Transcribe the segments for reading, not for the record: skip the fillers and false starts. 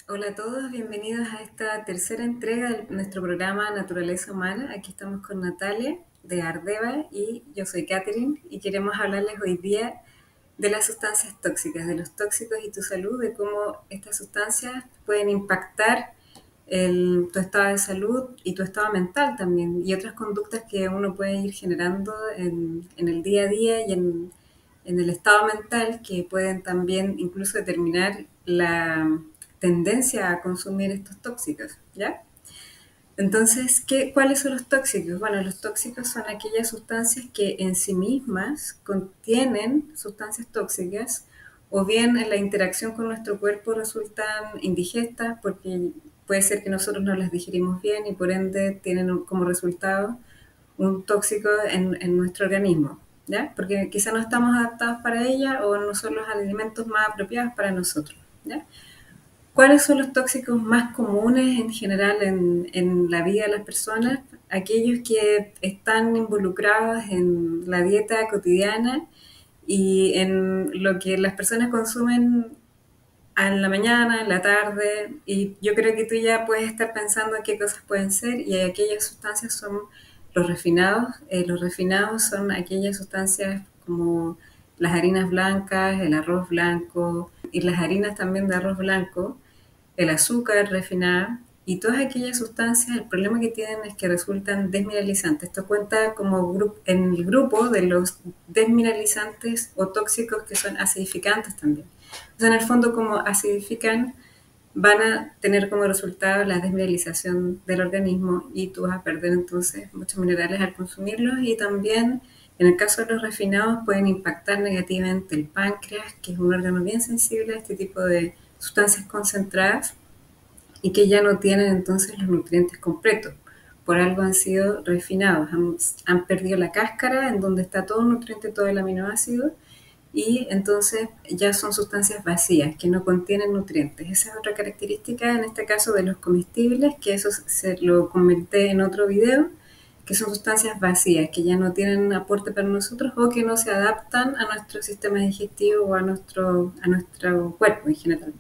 Hola a todos, bienvenidos a esta tercera entrega de nuestro programa Naturaleza Humana. Aquí estamos con Natalia de Ardeva y yo soy Catherine y queremos hablarles hoy día de las sustancias tóxicas, de los tóxicos y tu salud, de cómo estas sustancias pueden impactar tu estado de salud y tu estado mental también, y otras conductas que uno puede ir generando en el día a día y en el estado mental que pueden también incluso determinar la tendencia a consumir estos tóxicos, ¿ya? Entonces, ¿cuáles son los tóxicos? Bueno, los tóxicos son aquellas sustancias que en sí mismas contienen sustancias tóxicas o bien en la interacción con nuestro cuerpo resultan indigestas porque puede ser que nosotros no las digerimos bien y por ende tienen como resultado un tóxico en nuestro organismo, ¿ya? Porque quizá no estamos adaptados para ella o no son los alimentos más apropiados para nosotros, ¿ya? ¿Cuáles son los tóxicos más comunes en general en la vida de las personas? Aquellos que están involucrados en la dieta cotidiana y en lo que las personas consumen en la mañana, en la tarde, y yo creo que tú ya puedes estar pensando en qué cosas pueden ser, y aquellas sustancias son los refinados. Los refinados son aquellas sustancias como las harinas blancas, el arroz blanco y las harinas también de arroz blanco, el azúcar refinada y todas aquellas sustancias. El problema que tienen es que resultan desmineralizantes. Esto cuenta como en el grupo de los desmineralizantes o tóxicos que son acidificantes también. O sea, en el fondo, como acidifican, van a tener como resultado la desmineralización del organismo y tú vas a perder entonces muchos minerales al consumirlos, y también en el caso de los refinados pueden impactar negativamente el páncreas, que es un órgano bien sensible a este tipo de sustancias concentradas y que ya no tienen entonces los nutrientes completos. Por algo han sido refinados, han perdido la cáscara en donde está todo el nutriente, todo el aminoácido, y entonces ya son sustancias vacías que no contienen nutrientes. Esa es otra característica en este caso de los comestibles, que eso se lo comenté en otro video, que son sustancias vacías que ya no tienen aporte para nosotros o que no se adaptan a nuestro sistema digestivo o a nuestro cuerpo en general.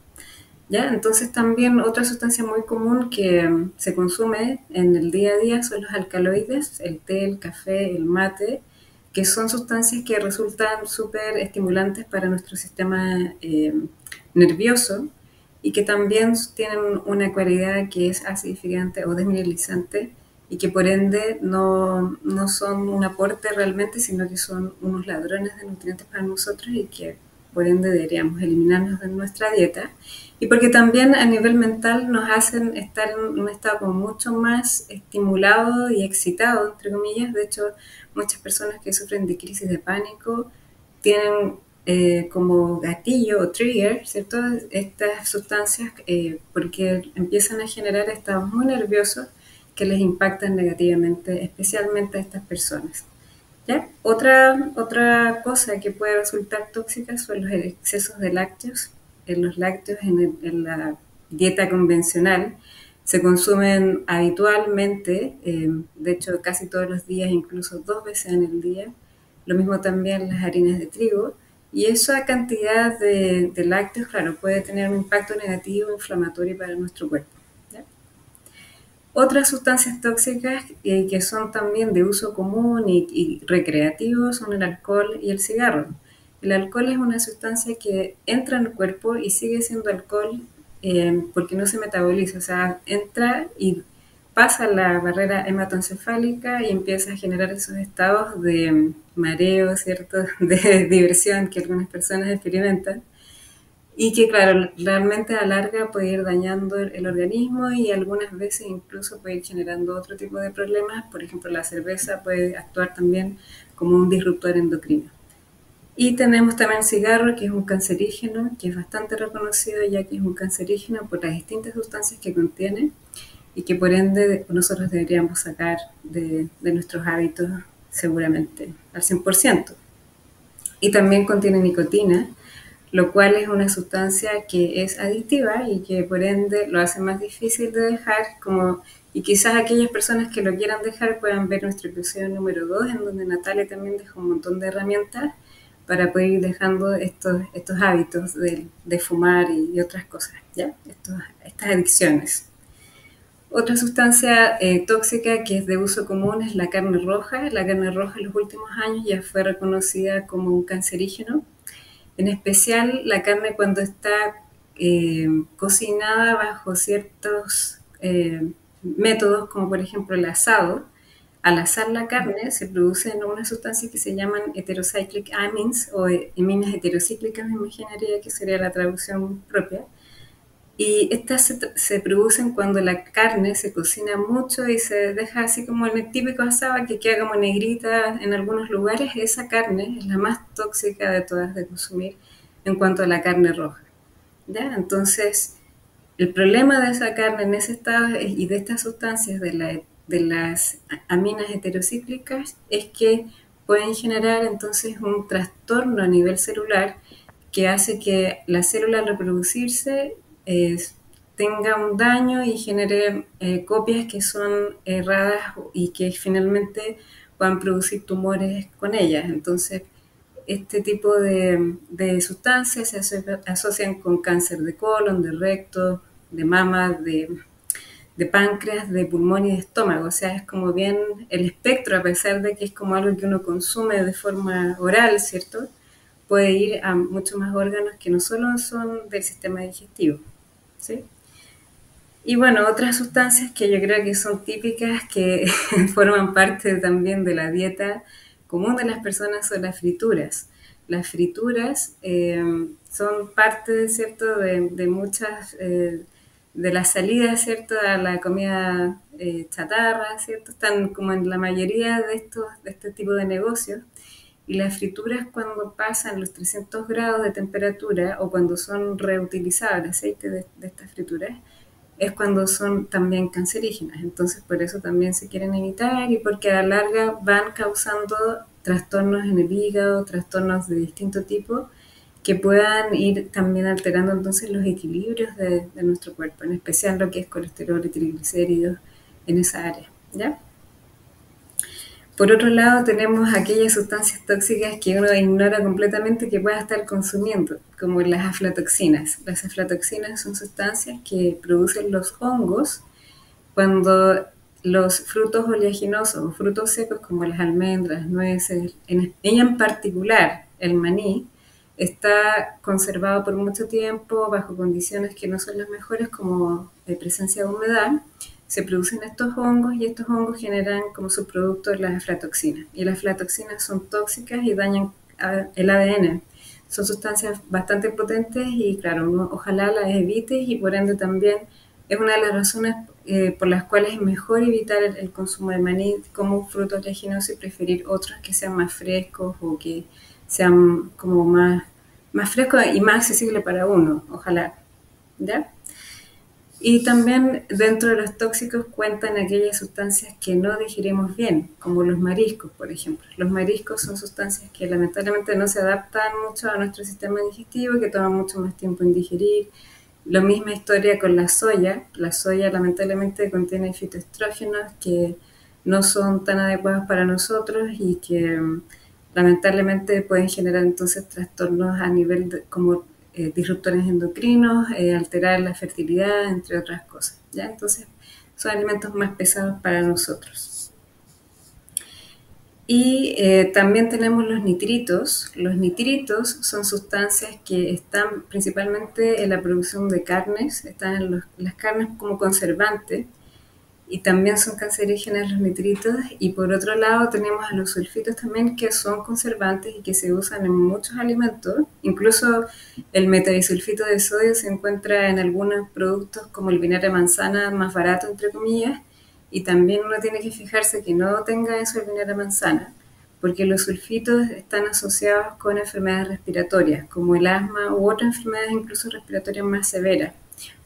¿Ya? Entonces también otra sustancia muy común que se consume en el día a día son los alcaloides, el té, el café, el mate, que son sustancias que resultan súper estimulantes para nuestro sistema nervioso y que también tienen una cualidad que es acidificante o desmineralizante y que por ende no son un aporte realmente, sino que son unos ladrones de nutrientes para nosotros y que por ende deberíamos eliminarnos de nuestra dieta. Y porque también a nivel mental nos hacen estar en un estado como mucho más estimulado y excitado, entre comillas. De hecho, muchas personas que sufren de crisis de pánico tienen como gatillo o trigger, ¿cierto? Estas sustancias porque empiezan a generar estados muy nerviosos que les impactan negativamente, especialmente a estas personas. ¿Ya? Otra cosa que puede resultar tóxica son los excesos de lácteos. Los lácteos en la dieta convencional se consumen habitualmente, de hecho casi todos los días, incluso 2 veces en el día. Lo mismo también las harinas de trigo. Y esa cantidad de lácteos, claro, puede tener un impacto negativo inflamatorio para nuestro cuerpo. ¿Ya? Otras sustancias tóxicas que son también de uso común y recreativo son el alcohol y el cigarro. El alcohol es una sustancia que entra en el cuerpo y sigue siendo alcohol porque no se metaboliza, o sea, entra y pasa la barrera hematoencefálica y empieza a generar esos estados de mareo, ¿cierto? De diversión que algunas personas experimentan y que, claro, realmente a la larga puede ir dañando el organismo y algunas veces incluso puede ir generando otro tipo de problemas. Por ejemplo, la cerveza puede actuar también como un disruptor endocrino. Y tenemos también el cigarro, que es un cancerígeno, que es bastante reconocido ya que es un cancerígeno por las distintas sustancias que contiene y que por ende nosotros deberíamos sacar de nuestros hábitos seguramente al 100%. Y también contiene nicotina, lo cual es una sustancia que es adictiva y que por ende lo hace más difícil de dejar, y quizás aquellas personas que lo quieran dejar puedan ver nuestro episodio número 2, en donde Natalia también dejó un montón de herramientas para poder ir dejando estos hábitos de fumar y otras cosas, ¿ya? Estas adicciones. Otra sustancia tóxica que es de uso común es la carne roja. La carne roja en los últimos años ya fue reconocida como un cancerígeno. En especial la carne cuando está cocinada bajo ciertos métodos, como por ejemplo el asado. Al asar la carne se producen unas sustancias que se llaman heterocyclic amines o aminas heterocíclicas, me imaginaría que sería la traducción propia. Y estas se producen cuando la carne se cocina mucho y se deja así como en el típico asado que queda como negrita en algunos lugares. Esa carne es la más tóxica de todas de consumir en cuanto a la carne roja, ¿ya? Entonces, el problema de esa carne en ese estado y de estas sustancias de las aminas heterocíclicas es que pueden generar entonces un trastorno a nivel celular que hace que la célula al reproducirse eh, tenga un daño y genere copias que son erradas y que finalmente puedan producir tumores con ellas. Entonces, este tipo de sustancias asocian con cáncer de colon, de recto, de mama, de páncreas, de pulmón y de estómago. O sea, es como bien el espectro, a pesar de que es como algo que uno consume de forma oral, ¿cierto? Puede ir a muchos más órganos que no solo son del sistema digestivo, ¿sí? Y bueno, otras sustancias que yo creo que son típicas, que forman parte también de la dieta común de las personas, son las frituras. Las frituras son parte, ¿cierto?, de muchas, de las salidas, ¿cierto?, a la comida chatarra, ¿cierto? Están como en la mayoría de este tipo de negocios. Y las frituras cuando pasan los 300 grados de temperatura o cuando son reutilizadas el aceite de estas frituras, es cuando son también cancerígenas. Entonces, por eso también se quieren evitar y porque a la larga van causando trastornos en el hígado, trastornos de distinto tipo, que puedan ir también alterando entonces los equilibrios de nuestro cuerpo, en especial lo que es colesterol y triglicéridos en esa área, ¿ya? Por otro lado, tenemos aquellas sustancias tóxicas que uno ignora completamente que pueda estar consumiendo, como las aflatoxinas. Las aflatoxinas son sustancias que producen los hongos cuando los frutos oleaginosos o frutos secos como las almendras, nueces, ella en particular, el maní, está conservado por mucho tiempo bajo condiciones que no son las mejores como presencia de humedad. Se producen estos hongos y estos hongos generan como subproductos las aflatoxinas. Y las aflatoxinas son tóxicas y dañan el ADN. Son sustancias bastante potentes y claro, uno ojalá las evite y por ende también es una de las razones por las cuales es mejor evitar el consumo de maní como fruto oleaginoso y preferir otros que sean más frescos o que sean como más frescos y más accesibles para uno, ojalá, ¿ya? Y también dentro de los tóxicos cuentan aquellas sustancias que no digerimos bien, como los mariscos, por ejemplo. Los mariscos son sustancias que lamentablemente no se adaptan mucho a nuestro sistema digestivo, que toman mucho más tiempo en digerir. La misma historia con la soya. La soya lamentablemente contiene fitoestrógenos que no son tan adecuados para nosotros y que lamentablemente pueden generar entonces trastornos a nivel como disruptores endocrinos, alterar la fertilidad, entre otras cosas, ¿ya? Entonces son alimentos más pesados para nosotros. Y también tenemos los nitritos. Los nitritos son sustancias que están principalmente en la producción de carnes, están en las carnes como conservantes y también son cancerígenas los nitritos. Y por otro lado tenemos a los sulfitos también que son conservantes y que se usan en muchos alimentos. Incluso el metabisulfito de sodio se encuentra en algunos productos como el vinagre de manzana más barato, entre comillas, y también uno tiene que fijarse que no tenga eso el vinagre de manzana, porque los sulfitos están asociados con enfermedades respiratorias, como el asma u otras enfermedades incluso respiratorias más severas.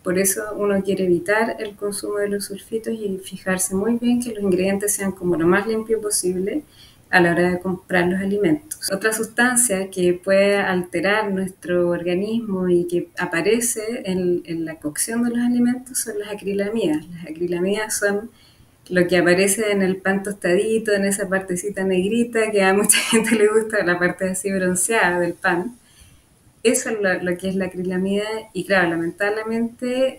Por eso uno quiere evitar el consumo de los sulfitos y fijarse muy bien que los ingredientes sean como lo más limpio posible a la hora de comprar los alimentos. Otra sustancia que puede alterar nuestro organismo y que aparece en la cocción de los alimentos son las acrilamidas. Las acrilamidas son lo que aparece en el pan tostadito, en esa partecita negrita que a mucha gente le gusta, la parte así bronceada del pan. Eso es lo que es la acrilamida y claro, lamentablemente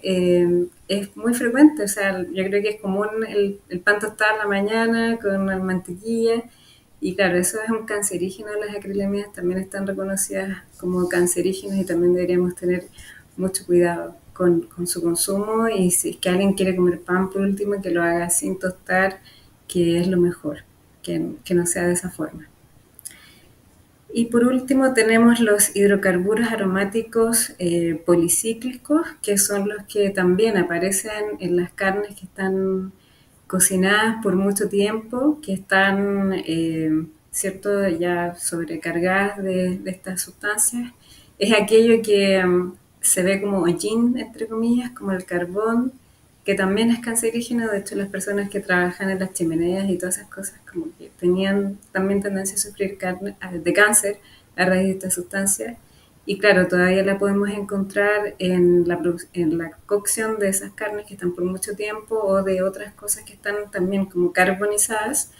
es muy frecuente, o sea, yo creo que es común el pan tostado en la mañana con mantequilla y claro, eso es un cancerígeno, las acrilamidas también están reconocidas como cancerígenas y también deberíamos tener mucho cuidado con su consumo y si es que alguien quiere comer pan por último, que lo haga sin tostar, que es lo mejor, que no sea de esa forma. Y por último tenemos los hidrocarburos aromáticos policíclicos, que son los que también aparecen en las carnes que están cocinadas por mucho tiempo, que están, ¿cierto?, ya sobrecargadas de estas sustancias. Es aquello que se ve como hollín, entre comillas, como el carbón, que también es cancerígeno. De hecho, las personas que trabajan en las chimeneas y todas esas cosas como que tenían también tendencia a sufrir de cáncer a raíz de esta sustancia. Y claro, todavía la podemos encontrar en la cocción de esas carnes que están por mucho tiempo o de otras cosas que están también como carbonizadas.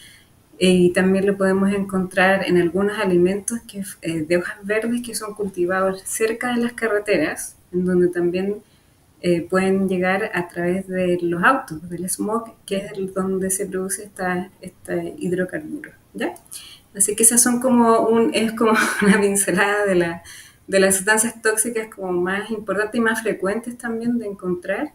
Y también lo podemos encontrar en algunos alimentos de hojas verdes que son cultivados cerca de las carreteras, en donde también pueden llegar a través de los autos, del smog, que es donde se produce este hidrocarburo, ¿ya? Así que esas son es como una pincelada de las sustancias tóxicas como más importantes y más frecuentes también de encontrar.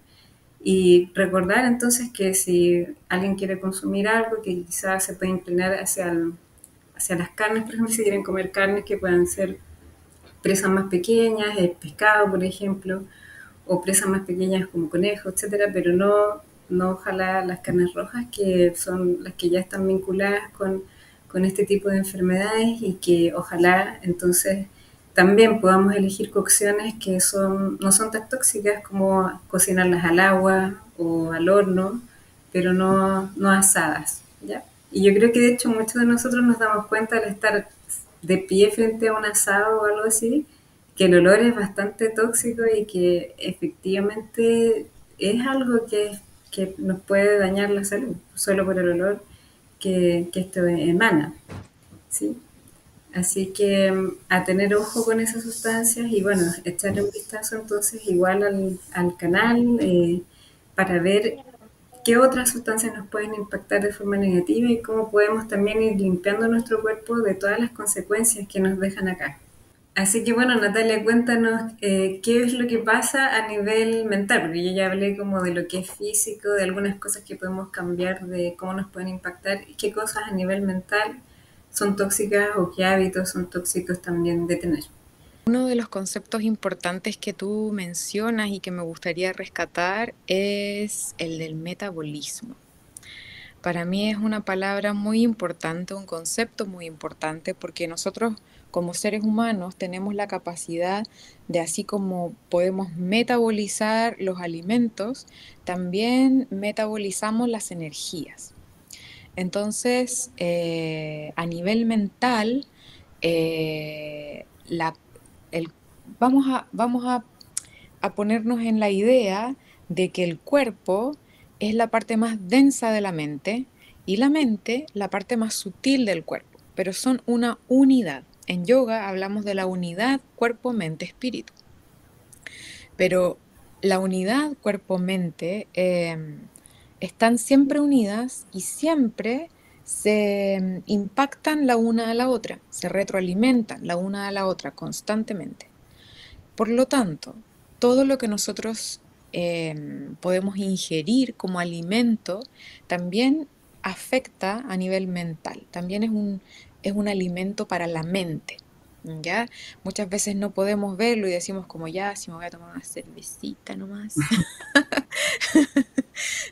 Y recordar entonces que si alguien quiere consumir algo, que quizás se puede inclinar hacia las carnes, por ejemplo, si quieren comer carnes que puedan ser presas más pequeñas, pescado, por ejemplo, o presas más pequeñas como conejos, etcétera, pero no ojalá las carnes rojas, que son las que ya están vinculadas con este tipo de enfermedades y que ojalá entonces también podamos elegir cocciones que no son tan tóxicas como cocinarlas al agua o al horno, pero no asadas, ¿ya? Y yo creo que de hecho muchos de nosotros nos damos cuenta al estar de pie frente a un asado o algo así, que el olor es bastante tóxico y que efectivamente es algo que nos puede dañar la salud, solo por el olor que esto emana, ¿sí? Así que a tener ojo con esas sustancias y bueno, echarle un vistazo entonces igual al canal para ver qué otras sustancias nos pueden impactar de forma negativa y cómo podemos también ir limpiando nuestro cuerpo de todas las consecuencias que nos dejan acá. Así que bueno, Natalia, cuéntanos qué es lo que pasa a nivel mental, porque yo ya hablé como de lo que es físico, de algunas cosas que podemos cambiar, de cómo nos pueden impactar, y qué cosas a nivel mental son tóxicas o qué hábitos son tóxicos también de tener. Uno de los conceptos importantes que tú mencionas y que me gustaría rescatar es el del metabolismo. Para mí es una palabra muy importante, un concepto muy importante, porque nosotros como seres humanos tenemos la capacidad de, así como podemos metabolizar los alimentos, también metabolizamos las energías. Entonces, a nivel mental, la, el, vamos a ponernos en la idea de que el cuerpo es la parte más densa de la mente y la mente la parte más sutil del cuerpo, pero son una unidad. En yoga hablamos de la unidad cuerpo-mente-espíritu, pero la unidad cuerpo-mente están siempre unidas y siempre se impactan la una a la otra, se retroalimentan la una a la otra constantemente. Por lo tanto, todo lo que nosotros podemos ingerir como alimento también afecta a nivel mental, también es un alimento para la mente. ¿Ya? Muchas veces no podemos verlo y decimos como ya, si me voy a tomar una cervecita nomás.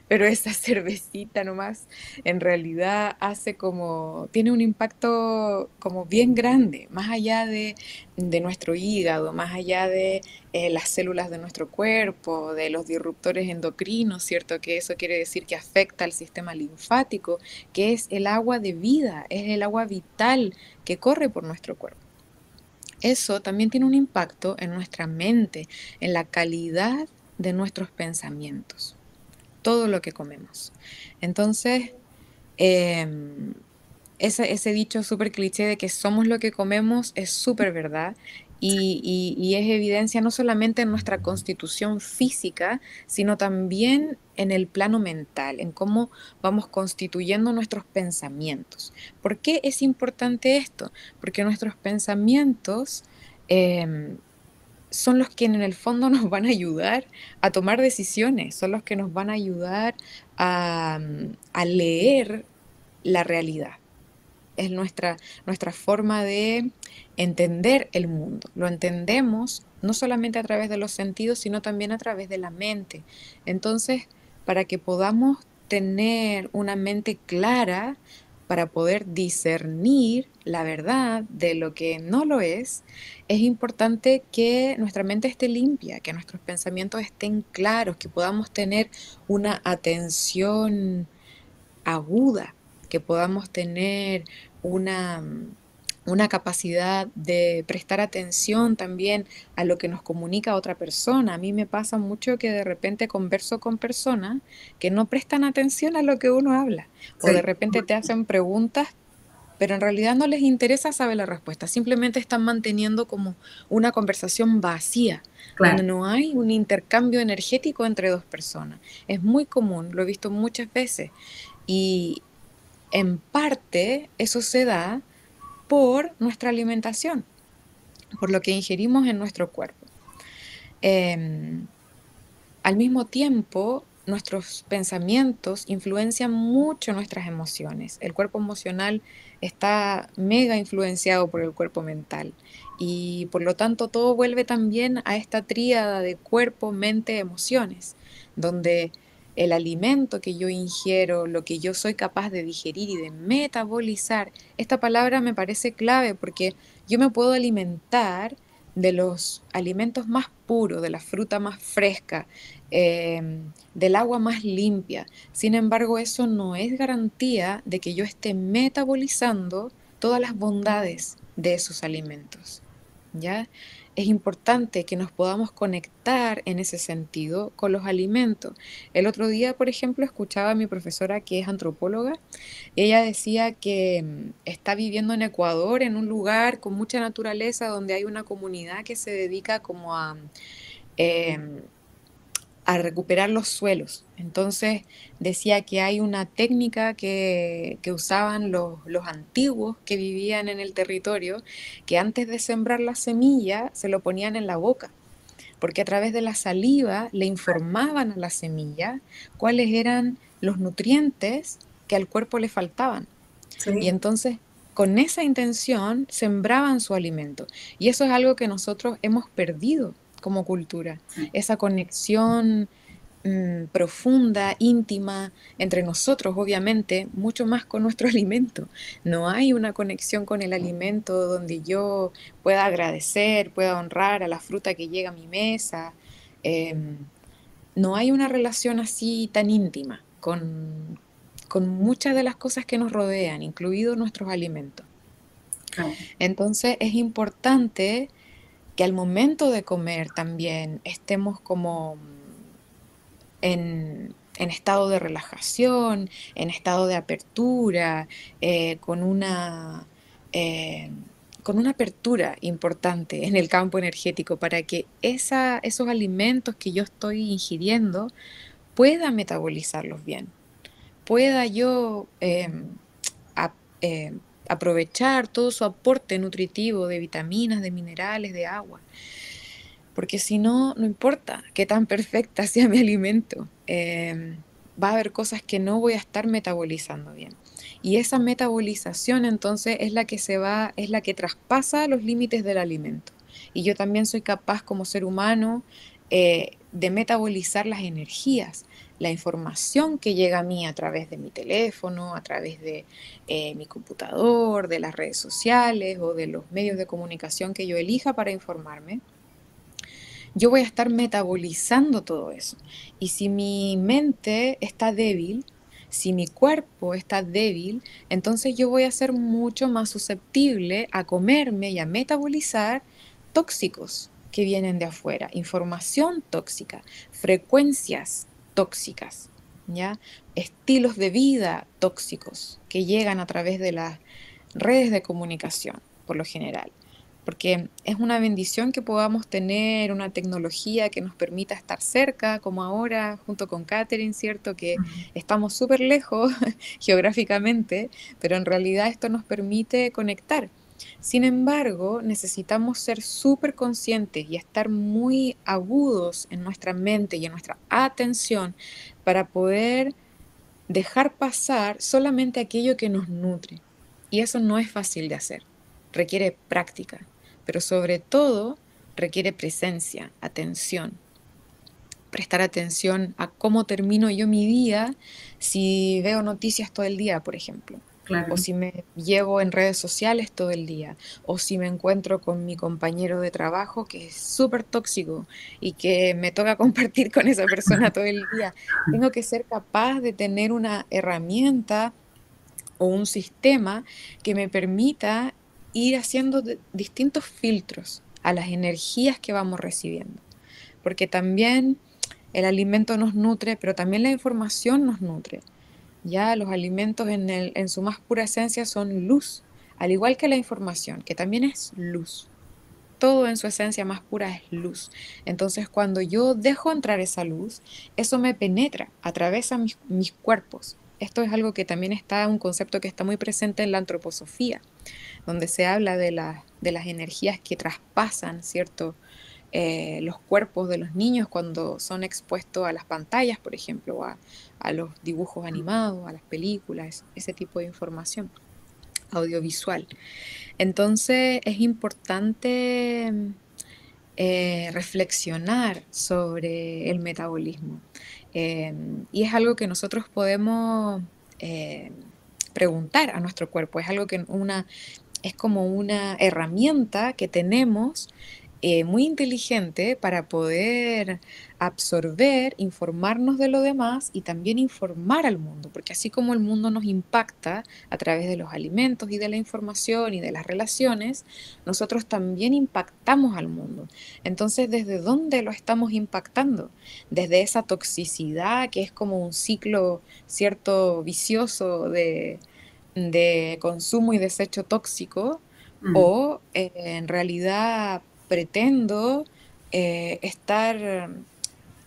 Pero esa cervecita nomás en realidad tiene un impacto como bien grande, más allá de nuestro hígado, más allá de las células de nuestro cuerpo, de los disruptores endocrinos, ¿cierto? Que eso quiere decir que afecta al sistema linfático, que es el agua de vida, es el agua vital que corre por nuestro cuerpo. Eso también tiene un impacto en nuestra mente, en la calidad de nuestros pensamientos. todo lo que comemos. Entonces, em, ese dicho súper cliché de que somos lo que comemos es súper verdad y es evidencia no solamente en nuestra constitución física, sino también en el plano mental, en cómo vamos constituyendo nuestros pensamientos. ¿Por qué es importante esto? Porque nuestros pensamientos em, son los que en el fondo nos van a ayudar a tomar decisiones, son los que nos van a ayudar a leer la realidad. Es nuestra forma de entender el mundo. Lo entendemos no solamente a través de los sentidos, sino también a través de la mente. Entonces, para que podamos tener una mente clara, para poder discernir la verdad de lo que no lo es importante que nuestra mente esté limpia, que nuestros pensamientos estén claros, que podamos tener una atención aguda, que podamos tener una, una capacidad de prestar atención también a lo que nos comunica otra persona. A mí me pasa mucho que de repente converso con personas que no prestan atención a lo que uno habla o de Sí, repente te hacen preguntas pero en realidad no les interesa saber la respuesta, simplemente están manteniendo como una conversación vacía, donde claro. no hay un intercambio energético entre dos personas. Es muy común, lo he visto muchas veces, y en parte eso se da por nuestra alimentación, por lo que ingerimos en nuestro cuerpo. Em, Al mismo tiempo, nuestros pensamientos influencian mucho nuestras emociones. El cuerpo emocional está mega influenciado por el cuerpo mental y por lo tanto todo vuelve también a esta tríada de cuerpo, mente, emociones, donde el alimento que yo ingiero, lo que yo soy capaz de digerir y de metabolizar, esta palabra me parece clave porque yo me puedo alimentar de los alimentos más puros, de la fruta más fresca, del agua más limpia. Sin embargo, eso no es garantía de que yo esté metabolizando todas las bondades de esos alimentos. ¿Ya? Es importante que nos podamos conectar en ese sentido con los alimentos. El otro día, por ejemplo, escuchaba a mi profesora que es antropóloga y ella decía que está viviendo en Ecuador, en un lugar con mucha naturaleza, donde hay una comunidad que se dedica como em, a recuperar los suelos. Entonces decía que hay una técnica que usaban los antiguos que vivían en el territorio, que antes de sembrar la semilla se lo ponían en la boca, porque a través de la saliva le informaban a la semilla cuáles eran los nutrientes que al cuerpo le faltaban. Y Sí, entonces con esa intención sembraban su alimento. Y eso es algo que nosotros hemos perdido como cultura, sí. esa conexión profunda, íntima, entre nosotros, obviamente, mucho más con nuestro alimento. No hay una conexión con el alimento donde yo pueda agradecer, pueda honrar a la fruta que llega a mi mesa. Em, no hay una relación así tan íntima con muchas de las cosas que nos rodean, incluidos nuestros alimentos. Claro. Entonces es importante que al momento de comer también estemos como en estado de relajación, en estado de apertura, con eh, con una apertura importante en el campo energético para que esos alimentos que yo estoy ingiriendo pueda metabolizarlos bien, pueda yo a- eh, aprovechar todo su aporte nutritivo de vitaminas, de minerales, de agua. Porque si no, no importa qué tan perfecta sea mi alimento, va a haber cosas que no voy a estar metabolizando bien. Y esa metabolización entonces es la que es la que traspasa los límites del alimento. Y yo también soy capaz como ser humano de metabolizar las energías, la información que llega a mí a través de mi teléfono, a través de mi computador, de las redes sociales o de los medios de comunicación que yo elija para informarme. Yo voy a estar metabolizando todo eso. Y si mi mente está débil, si mi cuerpo está débil, entonces yo voy a ser mucho más susceptible a comerme y a metabolizar tóxicos que vienen de afuera, información tóxica, frecuencias tóxicas. ¿ya? Estilos de vida tóxicos que llegan a través de las redes de comunicación, por lo general. Porque es una bendición que podamos tener una tecnología que nos permita estar cerca, como ahora, junto con Catherine, ¿cierto? Que Ujú. estamos súper lejos geográficamente, pero en realidad esto nos permite conectar. Sin embargo, necesitamos ser súper conscientes y estar muy agudos en nuestra mente y en nuestra atención para poder dejar pasar solamente aquello que nos nutre. Y eso no es fácil de hacer. Requiere práctica, pero sobre todo requiere presencia, atención. Prestar atención a cómo termino yo mi día si veo noticias todo el día, por ejemplo. O Claro. si me llevo en redes sociales todo el día, o si me encuentro con mi compañero de trabajo que es súper tóxico y que me toca compartir con esa persona todo el día. Tengo que ser capaz de tener una herramienta o un sistema que me permita ir haciendo distintos filtros a las energías que vamos recibiendo. Porque también el alimento nos nutre, pero también la información nos nutre. Ya los alimentos en su más pura esencia son luz, al igual que la información, que también es luz. Todo en su esencia más pura es luz. Entonces, cuando yo dejo entrar esa luz, eso me penetra, atraviesa mis cuerpos. Esto es algo que también está, un concepto que está muy presente en la antroposofía, donde se habla de las energías que traspasan, ¿cierto? Los cuerpos de los niños cuando son expuestos a las pantallas, por ejemplo, a los dibujos animados, a las películas, ese tipo de información audiovisual. Entonces es importante reflexionar sobre el metabolismo. Y es algo que nosotros podemos eh, preguntar a nuestro cuerpo, es algo que es como una herramienta que tenemos muy inteligente para poder absorber, informarnos de lo demás y también informar al mundo, porque así como el mundo nos impacta a través de los alimentos y de la información y de las relaciones, nosotros también impactamos al mundo. Entonces, ¿desde dónde lo estamos impactando? Desde esa toxicidad que es como un ciclo, cierto, vicioso de consumo y desecho tóxico, Mm. o en realidad pretendo estar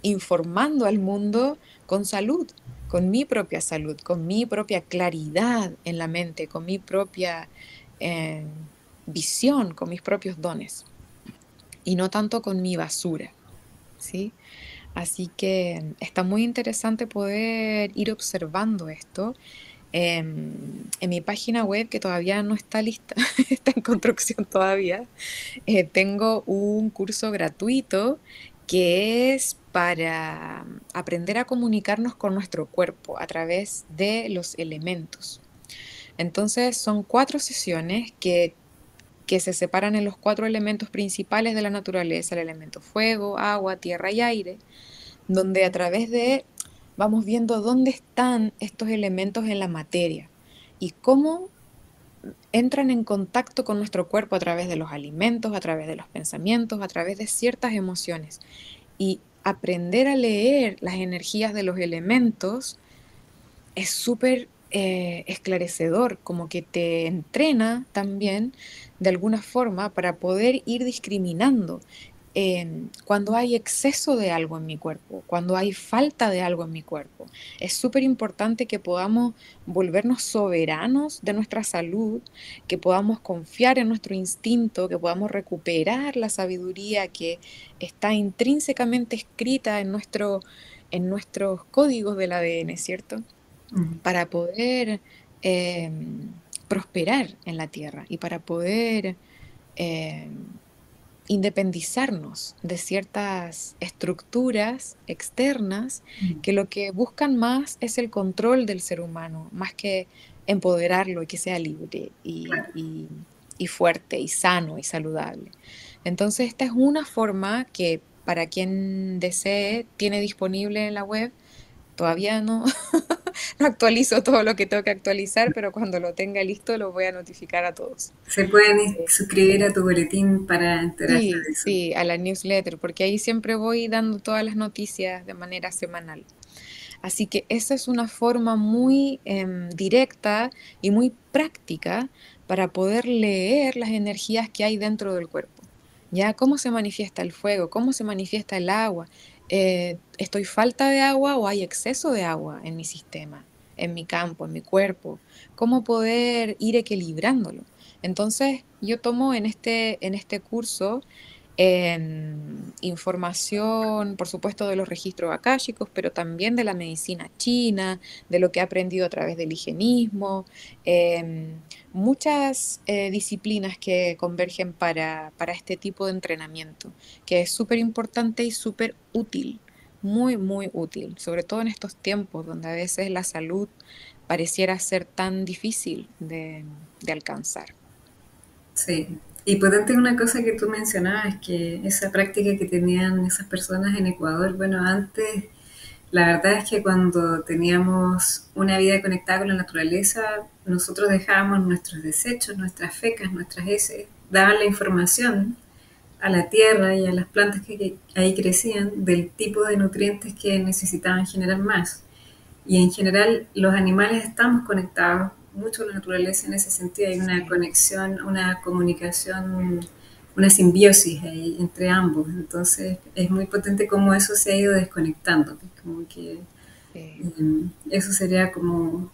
informando al mundo con salud, con mi propia salud, con mi propia claridad en la mente, con mi propia eh, visión, con mis propios dones, y no tanto con mi basura, ¿sí? Así que está muy interesante poder ir observando esto en mi página web, que todavía no está lista, está en construcción todavía. Tengo un curso gratuito que es para aprender a comunicarnos con nuestro cuerpo a través de los elementos. Entonces son 4 sesiones que se separan en los 4 elementos principales de la naturaleza: el elemento fuego, agua, tierra y aire, donde a través de vamos viendo dónde están estos elementos en la materia y cómo entran en contacto con nuestro cuerpo a través de los alimentos, a través de los pensamientos, a través de ciertas emociones. Y aprender a leer las energías de los elementos es súper esclarecedor, como que te entrena también de alguna forma para poder ir discriminando cuando hay exceso de algo en mi cuerpo, cuando hay falta de algo en mi cuerpo. Es súper importante que podamos volvernos soberanos de nuestra salud, que podamos confiar en nuestro instinto, que podamos recuperar la sabiduría que está intrínsecamente escrita en nuestros códigos del ADN, ¿cierto? Mm. Para poder prosperar en la tierra y para poder eh, independizarnos de ciertas estructuras externas Mm. que lo que buscan más es el control del ser humano, más que empoderarlo y que sea libre Claro. y fuerte y sano y saludable. Entonces, esta es una forma que para quien desee tiene disponible en la web. Todavía no, no actualizo todo lo que tengo que actualizar, pero cuando lo tenga listo lo voy a notificar a todos. Se pueden Eh, suscribir a tu boletín para enterarse Sí, de eso. sí, a la newsletter, porque ahí siempre voy dando todas las noticias de manera semanal. Así que esa es una forma muy directa y muy práctica para poder leer las energías que hay dentro del cuerpo. ¿Ya? ¿Cómo se manifiesta el fuego? ¿Cómo se manifiesta el agua? ¿Estoy falta de agua o hay exceso de agua en mi sistema, en mi campo, en mi cuerpo? ¿Cómo poder ir equilibrándolo? Entonces, yo tomo en este curso información, por supuesto, de los registros akáshicos, pero también de la medicina china, de lo que he aprendido a través del higienismo, muchas disciplinas que convergen para este tipo de entrenamiento, que es súper importante y súper útil, muy, muy útil, sobre todo en estos tiempos donde a veces la salud pareciera ser tan difícil de alcanzar. Sí. Y potente es una cosa que tú mencionabas, que esa práctica que tenían esas personas en Ecuador, bueno, antes la verdad es que cuando teníamos una vida conectada con la naturaleza, nosotros dejábamos nuestros desechos, nuestras fecas, nuestras heces, daban la información a la tierra y a las plantas que ahí crecían del tipo de nutrientes que necesitaban generar más. Y en general los animales estamos conectados mucho a la naturaleza en ese sentido. Hay una Sí, conexión, una comunicación, una simbiosis ahí entre ambos. Entonces es muy potente cómo eso se ha ido desconectando. Como que sí. eso sería como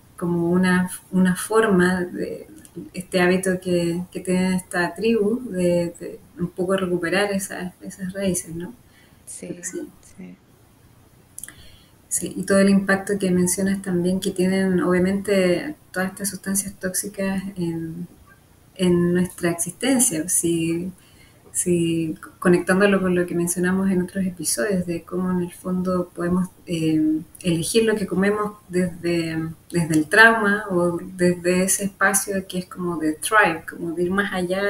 una forma de este hábito que tiene esta tribu de un poco recuperar esas raíces, ¿no? Pero Sí, sí. sí, Sí, y todo el impacto que mencionas también que tienen obviamente todas estas sustancias tóxicas en nuestra existencia. Si conectándolo con lo que mencionamos en otros episodios, de cómo en el fondo podemos elegir lo que comemos desde el trauma o desde ese espacio que es como de thrive, como de ir más allá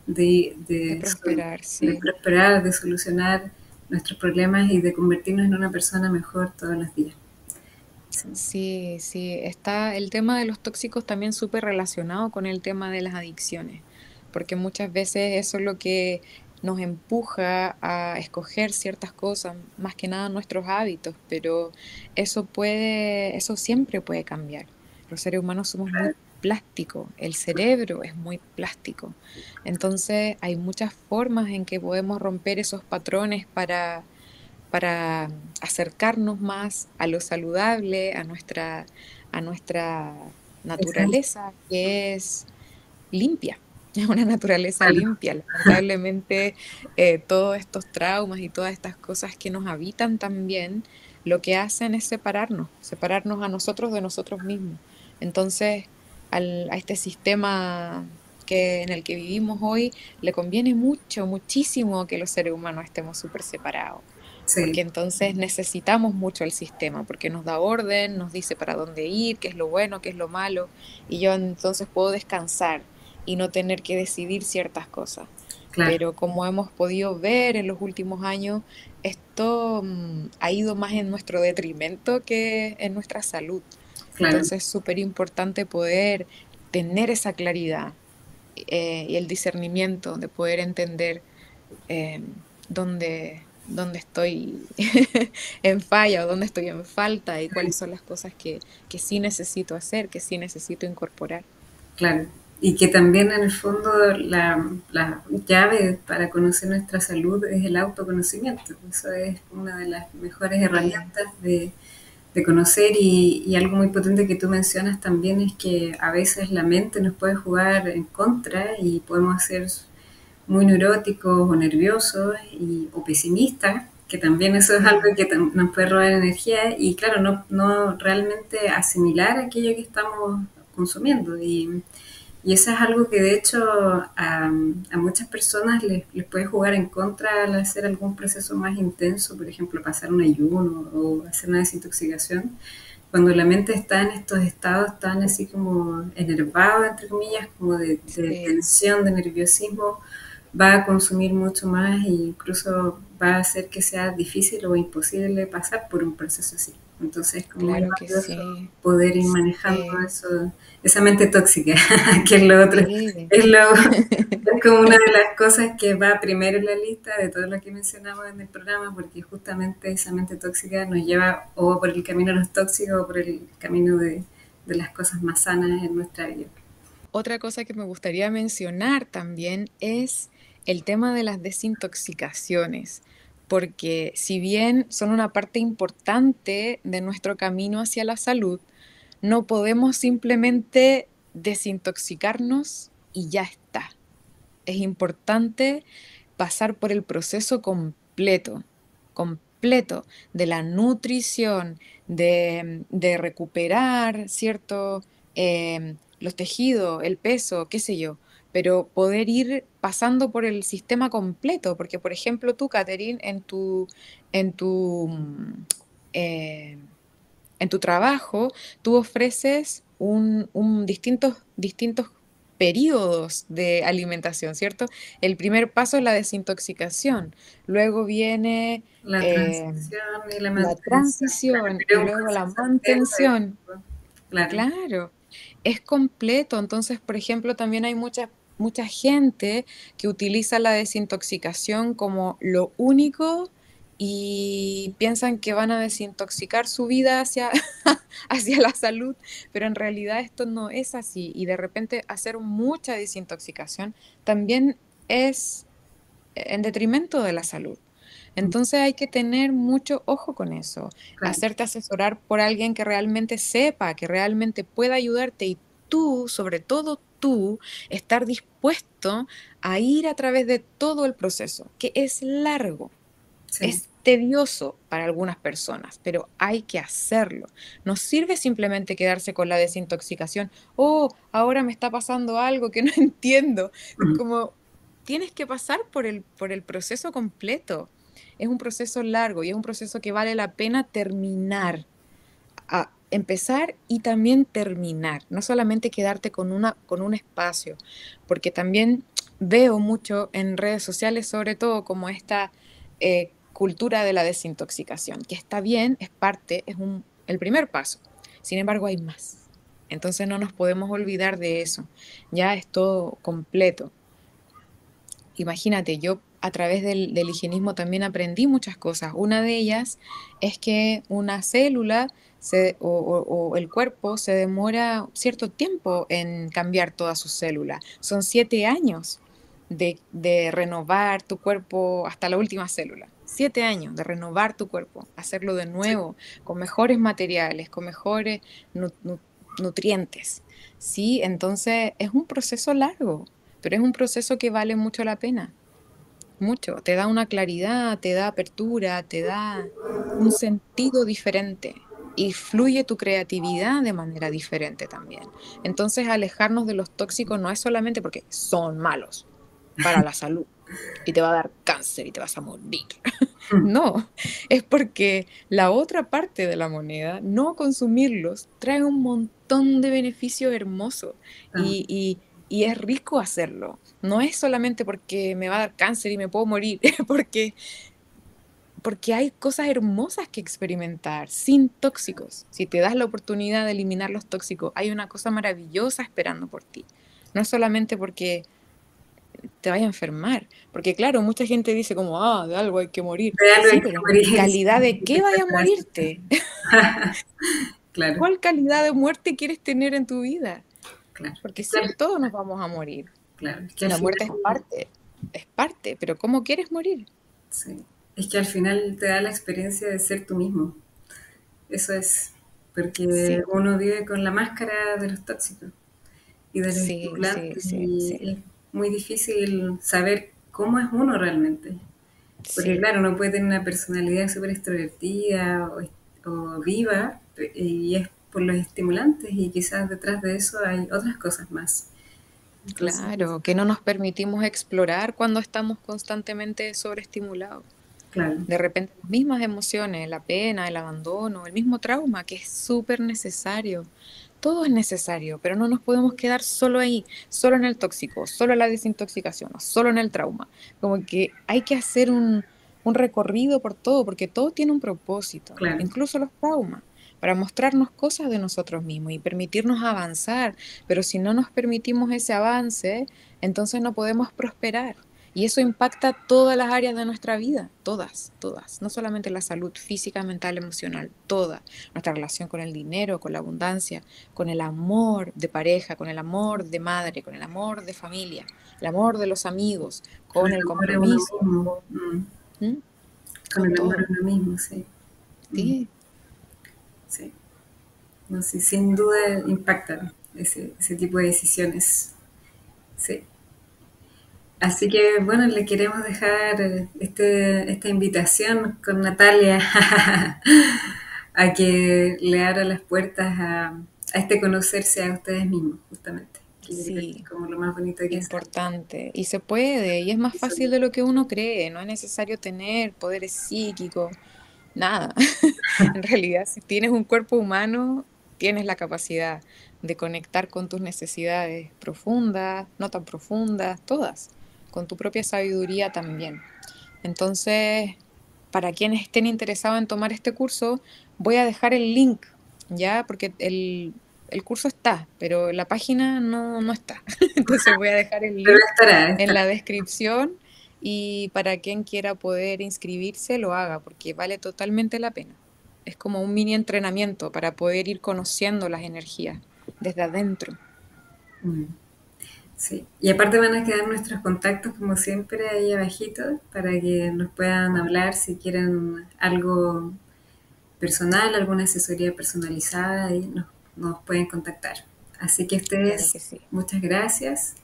de, de de, prosperar, de sí. prosperar, de solucionar nuestros problemas y de convertirnos en una persona mejor todos los días. Sí, Sí, sí, está el tema de los tóxicos también súper relacionado con el tema de las adicciones, porque muchas veces eso es lo que nos empuja a escoger ciertas cosas, más que nada nuestros hábitos, pero eso siempre puede cambiar. Los seres humanos somos muy plásticos, el cerebro es muy plástico, entonces hay muchas formas en que podemos romper esos patrones para acercarnos más a lo saludable, a nuestra esencia, naturaleza, que es limpia, es una naturaleza claro, limpia. Lamentablemente, todos estos traumas y todas estas cosas que nos habitan también, lo que hacen es separarnos a nosotros de nosotros mismos. Entonces, a este sistema en el que vivimos hoy, le conviene mucho, muchísimo que los seres humanos estemos súper separados sí, porque entonces necesitamos mucho el sistema, porque nos da orden, nos dice para dónde ir, qué es lo bueno, qué es lo malo, y yo entonces puedo descansar y no tener que decidir ciertas cosas. claro, Pero como hemos podido ver en los últimos años, esto ha ido más en nuestro detrimento que en nuestra salud. claro. Entonces es súper importante poder tener esa claridad y el discernimiento de poder entender dónde estoy en falla o dónde estoy en falta y cuáles son las cosas que sí necesito hacer, que sí necesito incorporar. Claro. Y que también en el fondo la llave para conocer nuestra salud es el autoconocimiento. Eso es una de las mejores Sí, herramientas de conocer y algo muy potente que tú mencionas también es que a veces la mente nos puede jugar en contra y podemos ser muy neuróticos o nerviosos o pesimistas, que también eso es algo sí, que nos puede robar energía y claro, no realmente asimilar aquello que estamos consumiendo. Y eso es algo que de hecho a muchas personas les puede jugar en contra al hacer algún proceso más intenso, por ejemplo, pasar un ayuno o hacer una desintoxicación. Cuando la mente está en estos estados tan así como enervado, entre comillas, como de sí. tensión, de nerviosismo, va a consumir mucho más e incluso va a hacer que sea difícil o imposible pasar por un proceso así. Entonces es como muy claro que valioso sí. poder ir manejando Sí, eso, esa mente tóxica, que es lo otro, sí. es lo, es como una de las cosas que va primero en la lista de todo lo que mencionamos en el programa, porque justamente esa mente tóxica nos lleva o por el camino de los tóxicos o por el camino de las cosas más sanas en nuestra vida. Otra cosa que me gustaría mencionar también es el tema de las desintoxicaciones, porque si bien son una parte importante de nuestro camino hacia la salud, no podemos simplemente desintoxicarnos y ya está. Es importante pasar por el proceso completo, completo de la nutrición, de recuperar, ¿cierto? Los tejidos, el peso, qué sé yo, pero poder ir pasando por el sistema completo, porque por ejemplo tú, Catherine, en tu, eh, en tu trabajo, tú ofreces distintos periodos de alimentación, ¿cierto? El primer paso es la desintoxicación, luego viene La transición y la la mantención, claro, transición pero y es un luego la proceso entero de mantención. tiempo, claro. Claro, es completo. Entonces, por ejemplo, también hay mucha gente que utiliza la desintoxicación como lo único y piensan que van a desintoxicar su vida hacia, hacia la salud, pero en realidad esto no es así. Y de repente hacer mucha desintoxicación también es en detrimento de la salud. Entonces hay que tener mucho ojo con eso, Claro. hacerte asesorar por alguien que realmente sepa, que realmente pueda ayudarte y tú, sobre todo tú, estar dispuesto a ir a través de todo el proceso, que es largo. Sí. Es tedioso para algunas personas, pero hay que hacerlo. No sirve simplemente quedarse con la desintoxicación. Oh, ahora me está pasando algo que no entiendo. Ujú. Como tienes que pasar por el proceso completo. Es un proceso largo y es un proceso que vale la pena terminar, a empezar y también terminar, no solamente quedarte con un espacio, porque también veo mucho en redes sociales, sobre todo como esta cultura de la desintoxicación, que está bien, es parte, el primer paso. Sin embargo, hay más. Entonces no nos podemos olvidar de eso. Ya es todo completo. Imagínate, yo a través del higienismo también aprendí muchas cosas. Una de ellas es que una célula o el cuerpo se demora cierto tiempo en cambiar todas sus células. Son 7 años de renovar tu cuerpo hasta la última célula. 7 años de renovar tu cuerpo, hacerlo de Sí. nuevo, con mejores materiales, con mejores nutrientes. Sí, entonces es un proceso largo, pero es un proceso que vale mucho la pena, mucho. Te da una claridad, te da apertura, te da un sentido diferente y fluye tu creatividad de manera diferente también. Entonces, alejarnos de los tóxicos no es solamente porque son malos para la salud y te va a dar cáncer y te vas a morir. Ujú. No, es porque la otra parte de la moneda, no consumirlos, trae un montón de beneficios hermosos Ah, y es rico hacerlo. No es solamente porque me va a dar cáncer y me puedo morir, porque hay cosas hermosas que experimentar sin tóxicos. Si te das la oportunidad de eliminar los tóxicos, hay una cosa maravillosa esperando por ti. No es solamente porque te vaya a enfermar. Porque claro, mucha gente dice como, de algo hay que morir. de algo hay Sí, que pero morir. ¿calidad de qué vaya a morirte? Claro, ¿Cuál calidad de muerte quieres tener en tu vida? claro. Porque sí, todos nos vamos a morir. Claro, es que Y al la final, muerte es parte, pero ¿cómo quieres morir? sí, es que al final te da la experiencia de ser tú mismo. Eso es, porque Sí, uno vive con la máscara de los tóxicos y de los sí, sí, estimulantes sí, y sí, es muy difícil saber cómo es uno realmente. Porque sí. claro, uno puede tener una personalidad súper extrovertida o viva y es por los estimulantes y quizás detrás de eso hay otras cosas más. Entonces, Claro, que no nos permitimos explorar cuando estamos constantemente sobreestimulados. claro, De repente las mismas emociones, la pena, el abandono, el mismo trauma, que es súper necesario. Todo es necesario, pero no nos podemos quedar solo ahí, solo en el tóxico, solo en la desintoxicación o solo en el trauma. Como que hay que hacer un recorrido por todo, porque todo tiene un propósito, Claro, incluso los traumas, para mostrarnos cosas de nosotros mismos y permitirnos avanzar. Pero si no nos permitimos ese avance, entonces no podemos prosperar. Y eso impacta todas las áreas de nuestra vida, todas, todas, no solamente la salud física, mental, emocional, toda, nuestra relación con el dinero, con la abundancia, con el amor de pareja, con el amor de madre, con el amor de familia, el amor de los amigos, con con el el amor a uno compromiso, mismo. Mm. ¿m? Con Con el amor todo. a uno mismo, sí. Mm. Sí, Sí. No sé, sin duda impactan ese tipo de decisiones. Sí. Así que bueno, le queremos dejar esta invitación con Natalia a que le abra las puertas a este conocerse a ustedes mismos, justamente. Que yo creo que es sí, como lo más bonito que sale. importante. Y se puede, y es más Eso, fácil de lo que uno cree. No es necesario tener poderes psíquicos, nada. En realidad, si tienes un cuerpo humano, tienes la capacidad de conectar con tus necesidades profundas, no tan profundas, todas, con tu propia sabiduría también. Entonces, para quienes estén interesados en tomar este curso, voy a dejar el link, ¿ya? Porque el curso está, pero la página no está. Entonces voy a dejar el pero link estará, en estará. la descripción y para quien quiera poder inscribirse, lo haga, porque vale totalmente la pena. Es como un mini entrenamiento para poder ir conociendo las energías desde adentro. Mm. Sí, y aparte van a quedar nuestros contactos como siempre ahí abajito para que nos puedan hablar si quieren algo personal, alguna asesoría personalizada y nos pueden contactar. Así que Claro ustedes, que sí. muchas gracias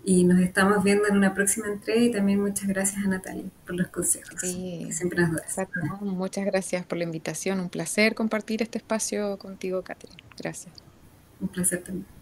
y nos estamos viendo en una próxima entrega y también muchas gracias a Natalia por los consejos, que Sí, siempre nos das. exacto. No, muchas gracias por la invitación. Un placer compartir este espacio contigo, Catherine. Gracias. Un placer también.